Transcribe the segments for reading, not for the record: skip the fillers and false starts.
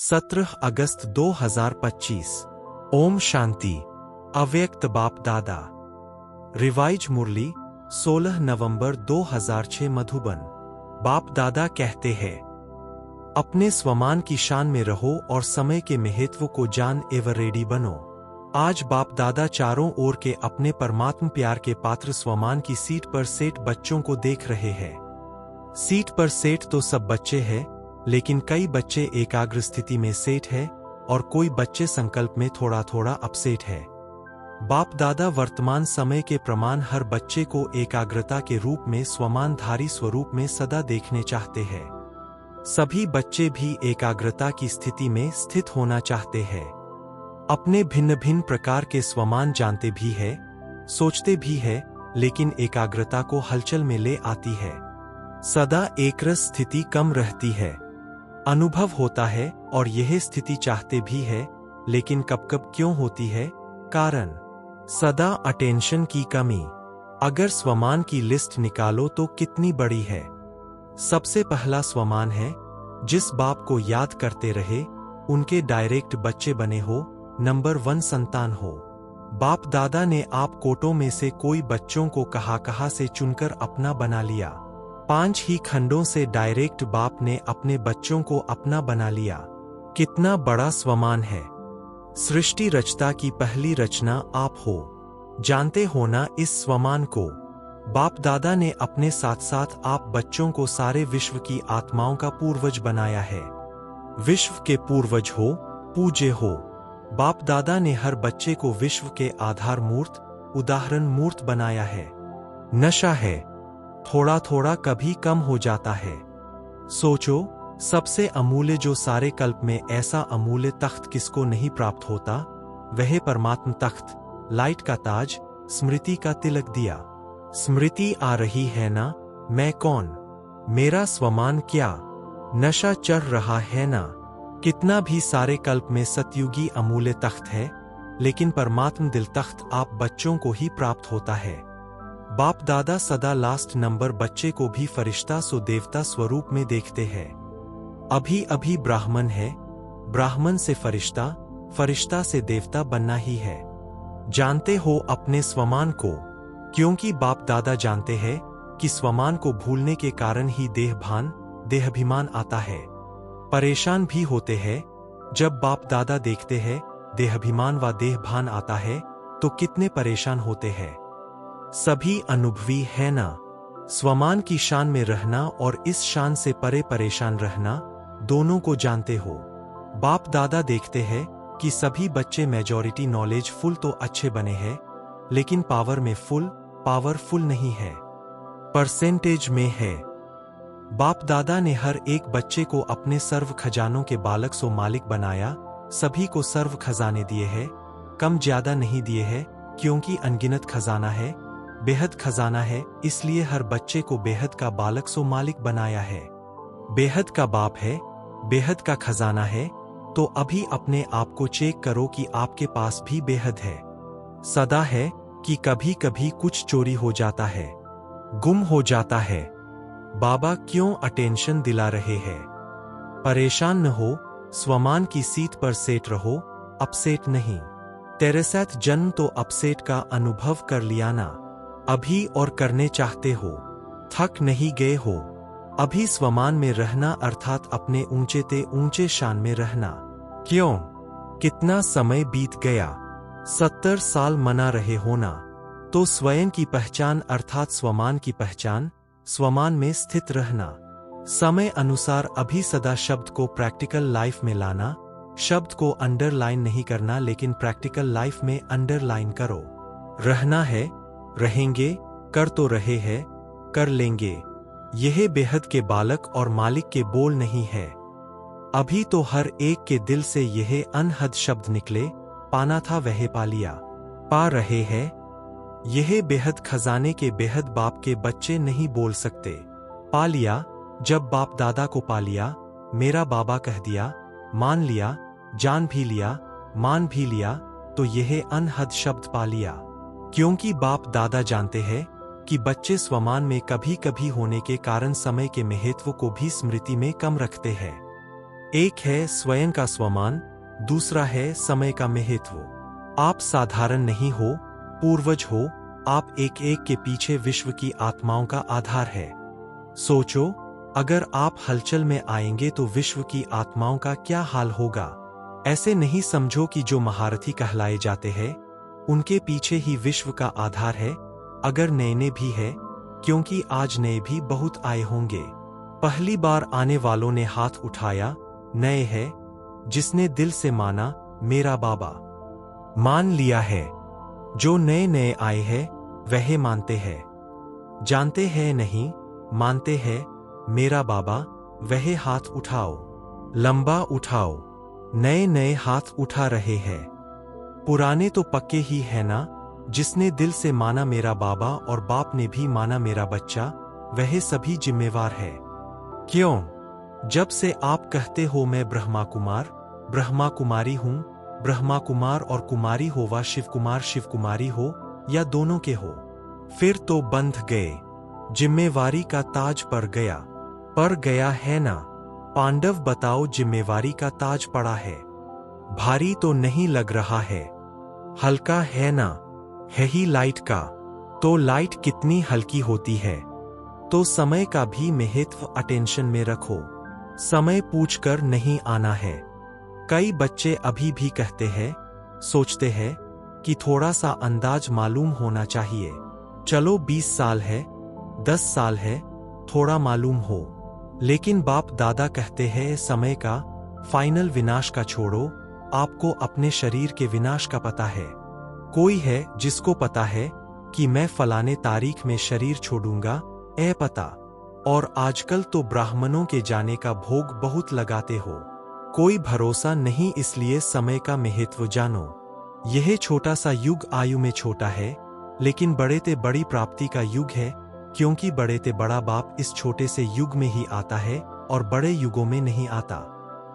17 अगस्त 2025। ओम शांति। अव्यक्त बाप दादा। रिवाइज मुरली 16 नवंबर 2006 मधुबन। बाप दादा कहते हैं, अपने स्वमान की शान में रहो और समय के महत्व को जान एवं रेडी बनो। आज बाप दादा चारों ओर के अपने परमात्म प्यार के पात्र स्वमान की सीट पर सेठ बच्चों को देख रहे हैं। सीट पर सेठ तो सब बच्चे हैं, लेकिन कई बच्चे एकाग्र स्थिति में सेठ है और कोई बच्चे संकल्प में थोड़ा थोड़ा अपसेट है। बाप दादा वर्तमान समय के प्रमाण हर बच्चे को एकाग्रता के रूप में स्वमानधारी स्वरूप में सदा देखने चाहते हैं। सभी बच्चे भी एकाग्रता की स्थिति में स्थित होना चाहते हैं। अपने भिन्न भिन्न प्रकार के स्वमान जानते भी है, सोचते भी है, लेकिन एकाग्रता को हलचल में ले आती है। सदा एकरस स्थिति कम रहती है। अनुभव होता है और यह स्थिति चाहते भी है, लेकिन कब कब क्यों होती है? कारण सदा अटेंशन की कमी। अगर स्वमान की लिस्ट निकालो तो कितनी बड़ी है। सबसे पहला स्वमान है जिस बाप को याद करते रहे, उनके डायरेक्ट बच्चे बने हो, नंबर 1 संतान हो। बाप दादा ने आप कोटों में से कोई बच्चों को कहाँ से चुनकर अपना बना लिया। 5 ही खंडों से डायरेक्ट बाप ने अपने बच्चों को अपना बना लिया। कितना बड़ा स्वमान है। सृष्टि रचता की पहली रचना आप हो। जानते हो ना इस स्वमान को? बाप दादा ने अपने साथ साथ आप बच्चों को सारे विश्व की आत्माओं का पूर्वज बनाया है। विश्व के पूर्वज हो, पूज्य हो। बाप दादा ने हर बच्चे को विश्व के आधार मूर्त, उदाहरण मूर्त बनाया है। नशा है, थोड़ा थोड़ा कभी कम हो जाता है। सोचो, सबसे अमूल्य जो सारे कल्प में ऐसा अमूल्य तख्त किसको नहीं प्राप्त होता? वह परमात्म तख्त, लाइट का ताज, स्मृति का तिलक दिया। स्मृति आ रही है ना, मैं कौन, मेरा स्वमान क्या? नशा चढ़ रहा है ना। कितना भी सारे कल्प में सतयुगी अमूल्य तख्त है, लेकिन परमात्म दिल तख्त आप बच्चों को ही प्राप्त होता है। बाप दादा सदा लास्ट नंबर बच्चे को भी फरिश्ता सो देवता स्वरूप में देखते हैं। अभी अभी ब्राह्मण है, ब्राह्मण से फरिश्ता, फरिश्ता से देवता बनना ही है। जानते हो अपने स्वमान को, क्योंकि बाप दादा जानते हैं कि स्वमान को भूलने के कारण ही देहभान, देहाभिमान आता है। परेशान भी होते हैं जब बाप दादा देखते हैं देहाभिमान व देहभान आता है तो कितने परेशान होते हैं। सभी अनुभवी है ना। स्वमान की शान में रहना और इस शान से परे परेशान रहना, दोनों को जानते हो। बाप दादा देखते हैं कि सभी बच्चे मेजॉरिटी नॉलेज फुल तो अच्छे बने हैं, लेकिन पावर में पावरफुल नहीं है, परसेंटेज में है। बाप दादा ने हर एक बच्चे को अपने सर्व खजानों के बालक सो मालिक बनाया। सभी को सर्व खजाने दिए हैं, कम ज्यादा नहीं दिए हैं, क्योंकि अनगिनत खजाना है, बेहद खजाना है, इसलिए हर बच्चे को बेहद का बालक सो मालिक बनाया है। बेहद का बाप है, बेहद का खजाना है, तो अभी अपने आप को चेक करो कि आपके पास भी बेहद है। सदा है कि कभी कभी कुछ चोरी हो जाता है, गुम हो जाता है। बाबा क्यों अटेंशन दिला रहे हैं? परेशान न हो, स्वमान की सीट पर सेट रहो, अपसेट नहीं। तेरे साथ जन्म तो अपसेट का अनुभव कर लिया ना, अभी और करने चाहते हो, थक नहीं गए हो। अभी स्वमान में रहना अर्थात अपने ऊंचे ते ऊंचे शान में रहना। क्यों? कितना समय बीत गया, 70 साल मना रहे हो ना। तो स्वयं की पहचान अर्थात स्वमान की पहचान, स्वमान में स्थित रहना। समय अनुसार अभी सदा शब्द को प्रैक्टिकल लाइफ में लाना। शब्द को अंडरलाइन नहीं करना, लेकिन प्रैक्टिकल लाइफ में अंडरलाइन करो। रहना है, रहेंगे, कर तो रहे हैं, कर लेंगे। यह बेहद के बालक और मालिक के बोल नहीं है। अभी तो हर एक के दिल से यह अनहद शब्द निकले, पाना था वह पा लिया, पा रहे हैं। यह बेहद खजाने के बेहद बाप के बच्चे नहीं बोल सकते। पा लिया, जब बाप दादा को पा लिया, मेरा बाबा कह दिया, मान लिया, जान भी लिया, मान भी लिया, तो यह अनहद शब्द पा लिया। क्योंकि बाप दादा जानते हैं कि बच्चे स्वमान में कभी कभी होने के कारण समय के महत्व को भी स्मृति में कम रखते हैं। एक है स्वयं का स्वमान, दूसरा है समय का महत्व। आप साधारण नहीं हो, पूर्वज हो, आप एक एक के पीछे विश्व की आत्माओं का आधार है। सोचो, अगर आप हलचल में आएंगे तो विश्व की आत्माओं का क्या हाल होगा। ऐसे नहीं समझो कि जो महारथी कहलाए जाते हैं उनके पीछे ही विश्व का आधार है, अगर नए भी है, क्योंकि आज नए भी बहुत आए होंगे। पहली बार आने वालों ने हाथ उठाया, नए है, जिसने दिल से माना मेरा बाबा। मान लिया है। जो नए नए आए हैं वह मानते हैं। जानते हैं नहीं, मानते हैं मेरा बाबा, वह हाथ उठाओ, लंबा उठाओ। नए नए हाथ उठा रहे हैं। पुराने तो पक्के ही है ना, जिसने दिल से माना मेरा बाबा और बाप ने भी माना मेरा बच्चा, वह सभी जिम्मेवार है। क्यों? जब से आप कहते हो मैं ब्रह्मा कुमार, ब्रह्मा कुमारी हूं, ब्रह्मा कुमार और कुमारी हो वा शिव कुमार शिव कुमारी हो या दोनों के हो, फिर तो बंध गए। जिम्मेवारी का ताज पर गया है ना। पांडव बताओ, जिम्मेवारी का ताज पड़ा है, भारी तो नहीं लग रहा है, हल्का है ना। है ही लाइट का, तो लाइट कितनी हल्की होती है। तो समय का भी महत्व अटेंशन में रखो। समय पूछकर नहीं आना है। कई बच्चे अभी भी कहते हैं, सोचते हैं कि थोड़ा सा अंदाज मालूम होना चाहिए। चलो 20 साल है, 10 साल है, थोड़ा मालूम हो। लेकिन बाप दादा कहते हैं समय का फाइनल विनाश का छोड़ो, आपको अपने शरीर के विनाश का पता है। कोई है जिसको पता है कि मैं फलाने तारीख में शरीर छोड़ूंगा, पता। और आजकल तो ब्राह्मणों के जाने का भोग बहुत लगाते हो। कोई भरोसा नहीं, इसलिए समय का महत्व जानो। यह छोटा सा युग आयु में छोटा है, लेकिन बड़े ते बड़ी प्राप्ति का युग है, क्योंकि बड़े ते बड़ा बाप इस छोटे से युग में ही आता है और बड़े युगों में नहीं आता।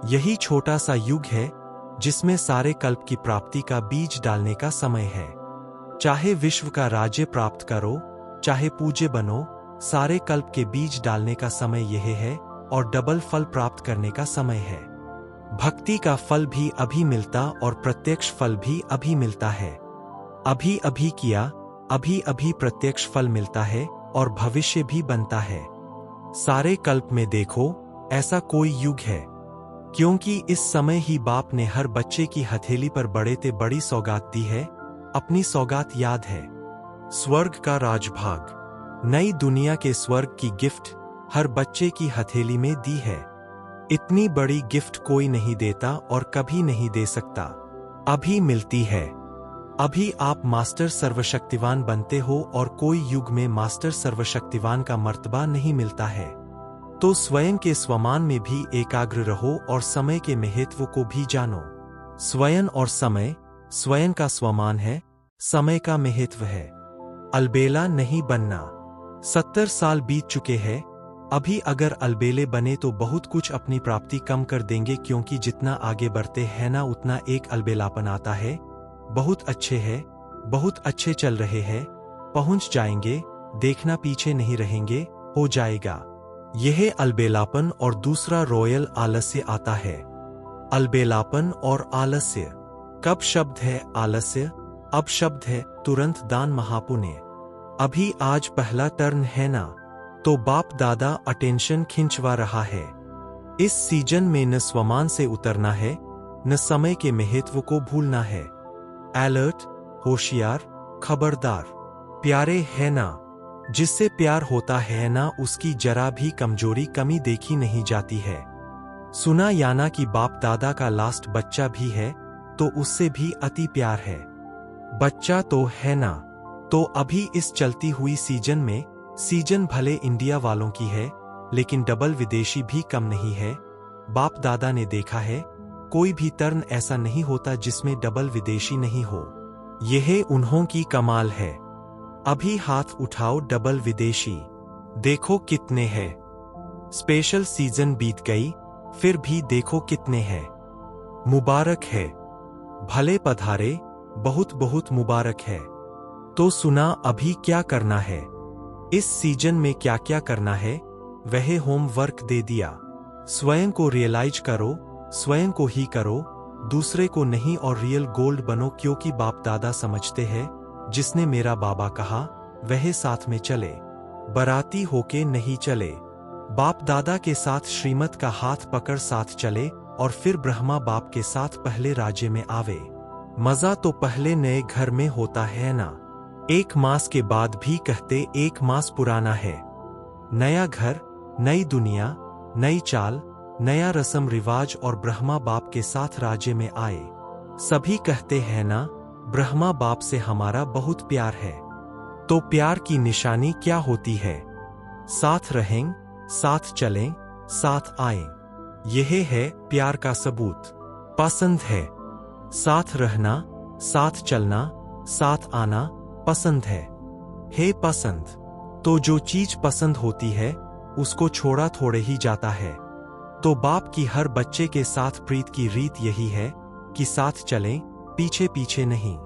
यही छोटा सा युग है जिसमें सारे कल्प की प्राप्ति का बीज डालने का समय है। चाहे विश्व का राज्य प्राप्त करो, चाहे पूज्य बनो, सारे कल्प के बीज डालने का समय यह है और डबल फल प्राप्त करने का समय है। भक्ति का फल भी अभी मिलता और प्रत्यक्ष फल भी अभी मिलता है। अभी अभी किया, अभी अभी प्रत्यक्ष फल मिलता है और भविष्य भी बनता है। सारे कल्प में देखो, ऐसा कोई युग है, क्योंकि इस समय ही बाप ने हर बच्चे की हथेली पर बड़े ते बड़ी सौगात दी है। अपनी सौगात याद है? स्वर्ग का राजभाग, नई दुनिया के स्वर्ग की गिफ्ट हर बच्चे की हथेली में दी है। इतनी बड़ी गिफ्ट कोई नहीं देता और कभी नहीं दे सकता। अभी मिलती है। अभी आप मास्टर सर्वशक्तिवान बनते हो और कोई युग में मास्टर सर्वशक्तिवान का मर्तबा नहीं मिलता है। तो स्वयं के स्वमान में भी एकाग्र रहो और समय के महत्व को भी जानो। स्वयं और समय, स्वयं का स्वमान है, समय का महत्व है। अलबेला नहीं बनना। 70 साल बीत चुके हैं, अभी अगर अलबेले बने तो बहुत कुछ अपनी प्राप्ति कम कर देंगे, क्योंकि जितना आगे बढ़ते हैं ना उतना एक अलबेलापन आता है। बहुत अच्छे हैं, बहुत अच्छे चल रहे हैं, पहुंच जाएंगे, देखना पीछे नहीं रहेंगे, हो जाएगा। यह अलबेलापन और दूसरा रॉयल आलस्य आता है। अलबेलापन और आलस्य। कब शब्द है आलस्य, अब शब्द है तुरंत दान महापुण्य। अभी आज पहला टर्न है ना, तो बाप दादा अटेंशन खिंचवा रहा है। इस सीजन में न स्वमान से उतरना है, न समय के महत्व को भूलना है। अलर्ट, होशियार, खबरदार। प्यारे है ना, जिससे प्यार होता है ना उसकी जरा भी कमजोरी कमी देखी नहीं जाती है। सुना याना कि बाप दादा का लास्ट बच्चा भी है, तो उससे भी अति प्यार है। बच्चा तो है ना, तो अभी इस चलती हुई सीजन में, सीजन भले इंडिया वालों की है, लेकिन डबल विदेशी भी कम नहीं है। बाप दादा ने देखा है, कोई भी टर्न ऐसा नहीं होता जिसमें डबल विदेशी नहीं हो। यह उन्हों की कमाल है। अभी हाथ उठाओ डबल विदेशी, देखो कितने हैं। स्पेशल सीजन बीत गई, फिर भी देखो कितने हैं। मुबारक है, भले पधारे, बहुत बहुत मुबारक है। तो सुना अभी क्या करना है, इस सीजन में क्या क्या करना है, वह होमवर्क दे दिया। स्वयं को रियलाइज करो, स्वयं को ही करो, दूसरे को नहीं, और रियल गोल्ड बनो, क्योंकि बाप दादा समझते हैं जिसने मेरा बाबा कहा वह साथ में चले, बराती होके नहीं चले। बाप दादा के साथ श्रीमत का हाथ पकड़ साथ चले और फिर ब्रह्मा बाप के साथ पहले राज्य में आवे। मजा तो पहले नए घर में होता है ना। 1 मास के बाद भी कहते 1 मास पुराना है। नया घर, नई दुनिया, नई चाल, नया रस्म रिवाज, और ब्रह्मा बाप के साथ राज्य में आए। सभी कहते हैं ना, ब्रह्मा बाप से हमारा बहुत प्यार है। तो प्यार की निशानी क्या होती है? साथ रहें, साथ चलें, साथ आएं। यह है प्यार का सबूत। पसंद है, साथ रहना, साथ चलना, साथ आना पसंद है पसंद। तो जो चीज पसंद होती है उसको छोड़ा थोड़े ही जाता है। तो बाप की हर बच्चे के साथ प्रीत की रीत यही है कि साथ चलें, पीछे पीछे नहीं।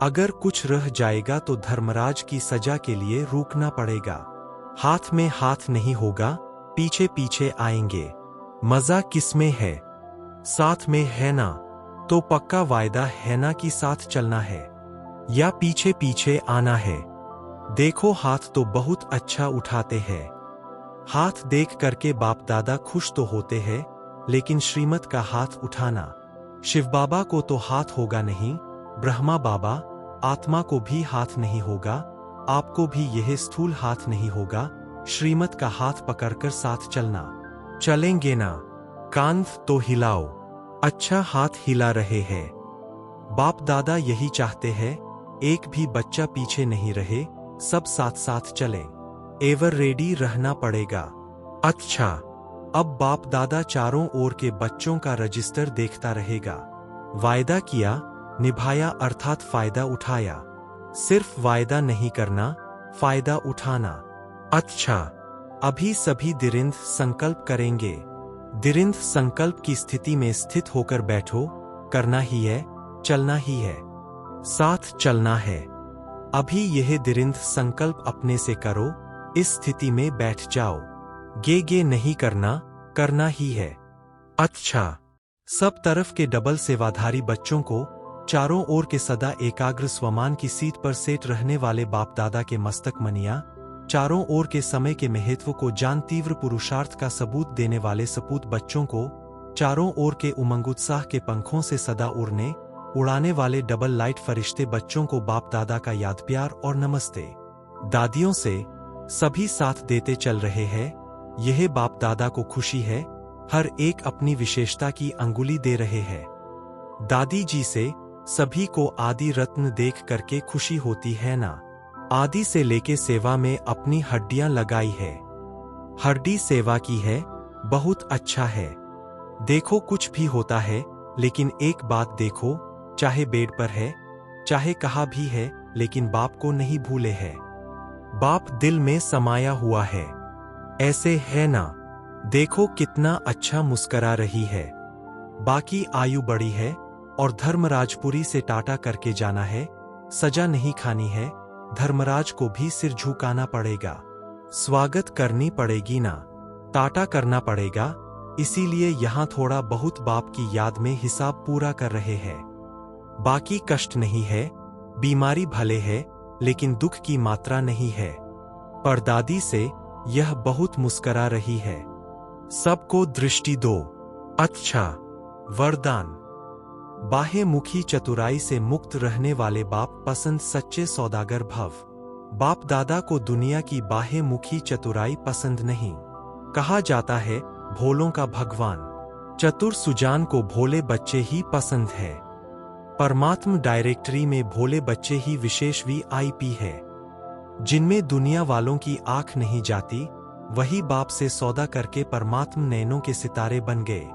अगर कुछ रह जाएगा तो धर्मराज की सजा के लिए रुकना पड़ेगा। हाथ में हाथ नहीं होगा, पीछे पीछे आएंगे। मजा किसमें है? साथ में है ना। तो पक्का वायदा है ना कि साथ चलना है या पीछे पीछे आना है। देखो हाथ तो बहुत अच्छा उठाते हैं। हाथ देख करके बाप दादा खुश तो होते हैं, लेकिन श्रीमत का हाथ उठाना, शिव बाबा को तो हाथ होगा नहीं, ब्रह्मा बाबा आत्मा को भी हाथ नहीं होगा, आपको भी यह स्थूल हाथ नहीं होगा। श्रीमत का हाथ पकड़कर साथ चलना। चलेंगे ना? कांध तो हिलाओ। अच्छा हाथ हिला रहे हैं। बाप दादा यही चाहते हैं, एक भी बच्चा पीछे नहीं रहे, सब साथ साथ चलें। एवर रेडी रहना पड़ेगा। अच्छा, अब बाप दादा चारों ओर के बच्चों का रजिस्टर देखता रहेगा। वायदा किया, निभाया, अर्थात फायदा उठाया। सिर्फ वायदा नहीं करना, फायदा उठाना। अच्छा, अभी सभी दृढ़ संकल्प करेंगे। दृढ़ संकल्प की स्थिति में स्थित होकर बैठो। करना ही है, चलना ही है, साथ चलना है। अभी यह दृढ़ संकल्प अपने से करो, इस स्थिति में बैठ जाओ। गे नहीं करना, करना ही है। अच्छा, सब तरफ के डबल सेवाधारी बच्चों को, चारों ओर के सदा एकाग्र स्वमान की सीट पर सेट रहने वाले बाप दादा के मस्तक मनिया, चारों ओर के समय के महत्व को जान तीव्र पुरुषार्थ का सबूत देने वाले सपूत बच्चों को, चारों ओर के उमंग उत्साह के पंखों से सदा उड़ाने वाले डबल लाइट फरिश्ते बच्चों को बाप दादा का याद प्यार और नमस्ते। दादियों से सभी साथ देते चल रहे हैं। यह बाप दादा को खुशी है, हर एक अपनी विशेषता की अंगुली दे रहे हैं। दादी जी से सभी को आदि रत्न देख करके खुशी होती है ना। आदि से लेके सेवा में अपनी हड्डियां लगाई है। हड्डी सेवा की है, बहुत अच्छा है। देखो कुछ भी होता है, लेकिन एक बात देखो, चाहे बेड पर है, चाहे कहाँ भी है, लेकिन बाप को नहीं भूले है। बाप दिल में समाया हुआ है। ऐसे है ना। देखो कितना अच्छा मुस्करा रही है। बाकी आयु बड़ी है और धर्मराजपुरी से टाटा करके जाना है, सजा नहीं खानी है। धर्मराज को भी सिर झुकाना पड़ेगा, स्वागत करनी पड़ेगी ना, टाटा करना पड़ेगा। इसीलिए यहां थोड़ा बहुत बाप की याद में हिसाब पूरा कर रहे हैं। बाकी कष्ट नहीं है, बीमारी भले है, लेकिन दुख की मात्रा नहीं है। पर दादी से यह बहुत मुस्करा रही है। सबको दृष्टि दो। अच्छा, वरदान। बाह्य मुखी चतुराई से मुक्त रहने वाले बाप पसंद सच्चे सौदागर भव। बाप दादा को दुनिया की बाह्य मुखी चतुराई पसंद नहीं। कहा जाता है भोलों का भगवान। चतुर सुजान को भोले बच्चे ही पसंद है। परमात्म डायरेक्टरी में भोले बच्चे ही विशेष VIP है। जिनमें दुनिया वालों की आंख नहीं जाती, वही बाप से सौदा करके परमात्म नैनों के सितारे बन गए।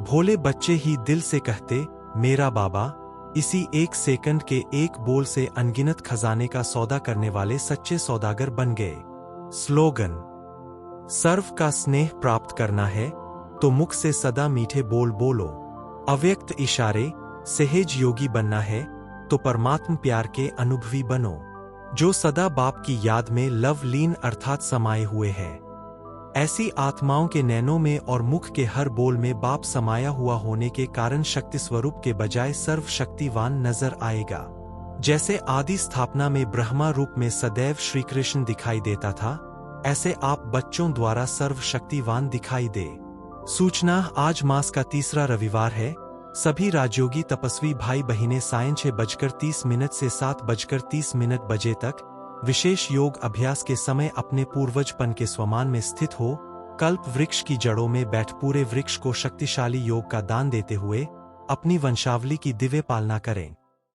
भोले बच्चे ही दिल से कहते मेरा बाबा, इसी 1 सेकंड के एक बोल से अनगिनत खजाने का सौदा करने वाले सच्चे सौदागर बन गए। स्लोगन। सर्व का स्नेह प्राप्त करना है तो मुख से सदा मीठे बोल बोलो। अव्यक्त इशारे सहज योगी बनना है तो परमात्म प्यार के अनुभवी बनो, जो सदा बाप की याद में लवलीन अर्थात समाये हुए है। ऐसी आत्माओं के नैनों में और मुख के हर बोल में बाप समाया हुआ होने के कारण शक्ति स्वरूप के बजाय सर्वशक्तिवान नजर आएगा। जैसे आदि स्थापना में ब्रह्मा रूप में सदैव श्री कृष्ण दिखाई देता था, ऐसे आप बच्चों द्वारा सर्वशक्तिवान दिखाई दे। सूचना, आज मास का तीसरा रविवार है। सभी राजयोगी तपस्वी भाई बहिनें सायं 6:30 से 7:30 बजे तक विशेष योग अभ्यास के समय अपने पूर्वजपन के स्वमान में स्थित हो कल्प वृक्ष की जड़ों में बैठ पूरे वृक्ष को शक्तिशाली योग का दान देते हुए अपनी वंशावली की दिव्य पालना करें।